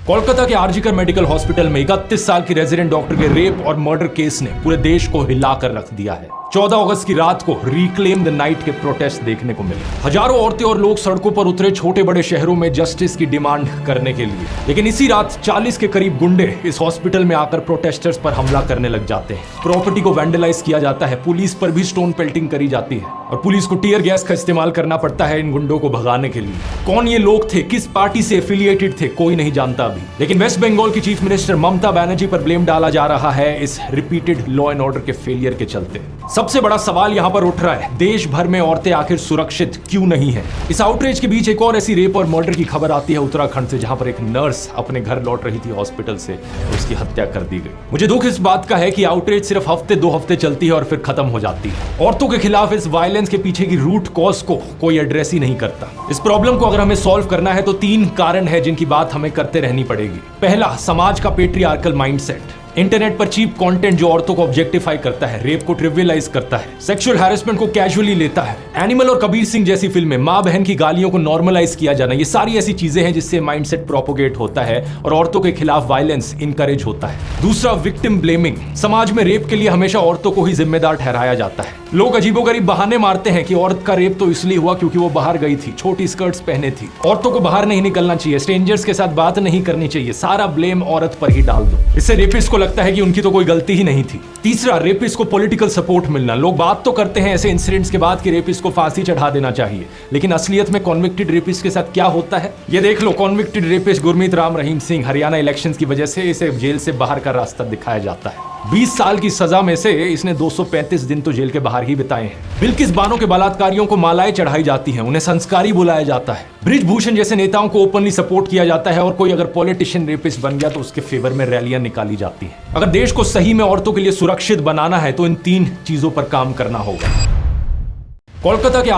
कोलकाता के RG Kar medical hospital में 31 साल की रेजिडेंट डॉक्टर के रेप और मर्डर केस ने पूरे देश को हिलाकर रख दिया है। 14 अगस्त की रात को रिक्लेम द नाइट के प्रोटेस्ट देखने को मिले। हजारों औरतें और लोग सड़कों पर उतरे छोटे बड़े शहरों में जस्टिस की डिमांड करने के लिए। लेकिन इसी रात 40 के करीब गुंडे इस हॉस्पिटल में आकर प्रोटेस्टर्स पर हमला करने लग जाते हैं। प्रॉपर्टी को वैंडलाइज किया जाता है, पुलिस पर भी स्टोन पेल्टिंग करी जाती है और पुलिस को टीयर गैस का इस्तेमाल करना पड़ता है इन गुंडों को भगाने के लिए। कौन ये लोग थे, किस पार्टी से एफिलिएटेड थे, कोई नहीं जानता अभी। लेकिन वेस्ट बंगाल की चीफ मिनिस्टर ममता बनर्जी पर ब्लेम डाला जा रहा है इस रिपीटेड लॉ एंड ऑर्डर के फेलियर के चलते। सबसे बड़ा सवाल यहाँ पर उठ रहा है, देश भर में औरतें आखिर सुरक्षित क्यों नहीं है। इस आउटरीच के बीच एक और ऐसी रेप और मर्डर की खबर आती है उत्तराखंड से, जहां पर एक नर्स अपने घर लौट रही थी हॉस्पिटल से और उसकी हत्या कर दी गई। मुझे दुख इस बात का है कि आउटरीच सिर्फ हफ्ते 2 हफ्ते चलती है और फिर खत्म हो जाती है। औरतों के खिलाफ इस वायलेंस के पीछे की रूट कॉज को कोई एड्रेस ही नहीं करता। इस प्रॉब्लम को अगर हमें सॉल्व करना है तो 3 कारण है जिनकी बात हमें करते रहनी पड़ेगी। पहला, समाज का पेट्रियार्कल माइंडसेट। इंटरनेट पर चीप कंटेंट जो औरतों को ऑब्जेक्टिफाई करता है, रेप को ट्रिवियलाइज करता है, सेक्सुअल हैरेसमेंट को कैजुअली लेता है। एनिमल और कबीर सिंह जैसी फिल्में, माँ बहन की गालियों को नॉर्मलाइज किया जाना, ये सारी ऐसी चीजें हैं जिससे माइंडसेट प्रोपोगेट होता है और औरतों के खिलाफ वायलेंस इनकरेज होता है। दूसरा, विक्टिम ब्लेमिंग। समाज में रेप के लिए हमेशा औरतों को ही जिम्मेदार ठहराया जाता है। लोग अजीबोगरीब बहाने मारते हैं कि औरत का रेप तो इसलिए हुआ क्योंकि वो बाहर गई थी, छोटी स्कर्ट्स पहने थी, औरतों को बाहर नहीं निकलना चाहिए, स्ट्रेंजर्स के साथ बात नहीं करनी चाहिए, सारा ब्लेम औरत पर ही डाल दो। इससे रेपिस्ट को लगता है कि उनकी तो कोई गलती ही नहीं थी। तीसरा, रेपिस्ट को पॉलिटिकल सपोर्ट मिलना। लोग बात तो करते हैं ऐसे इंसिडेंट्स के बाद कि रेपिस्ट को फांसी चढ़ा देना चाहिए, लेकिन असलियत में कॉन्विक्टेड रेपिस्ट के साथ क्या होता है ये देख लो। Convicted rapist Gurmeet Ram Rahim Singh, Haryana elections की वजह से इसे जेल से बाहर का रास्ता दिखाया जाता है। 20 साल की सजा में से इसने 235 दिन तो जेल के बाहर ही बिताए हैं। बिल्किस बानो के बलात्कारियों को मालाएं चढ़ाई जाती हैं, उन्हें संस्कारी बुलाया जाता है। बृजभूषण जैसे नेताओं को ओपनली सपोर्ट किया जाता है और कोई अगर पॉलिटिशियन रेपिस्ट बन गया तो उसके फेवर में रैलियां निकाली जाती हैं। अगर देश को सही में औरतों के लिए सुरक्षित बनाना है तो इन 3 चीजों पर काम करना होगा। कोलकाता के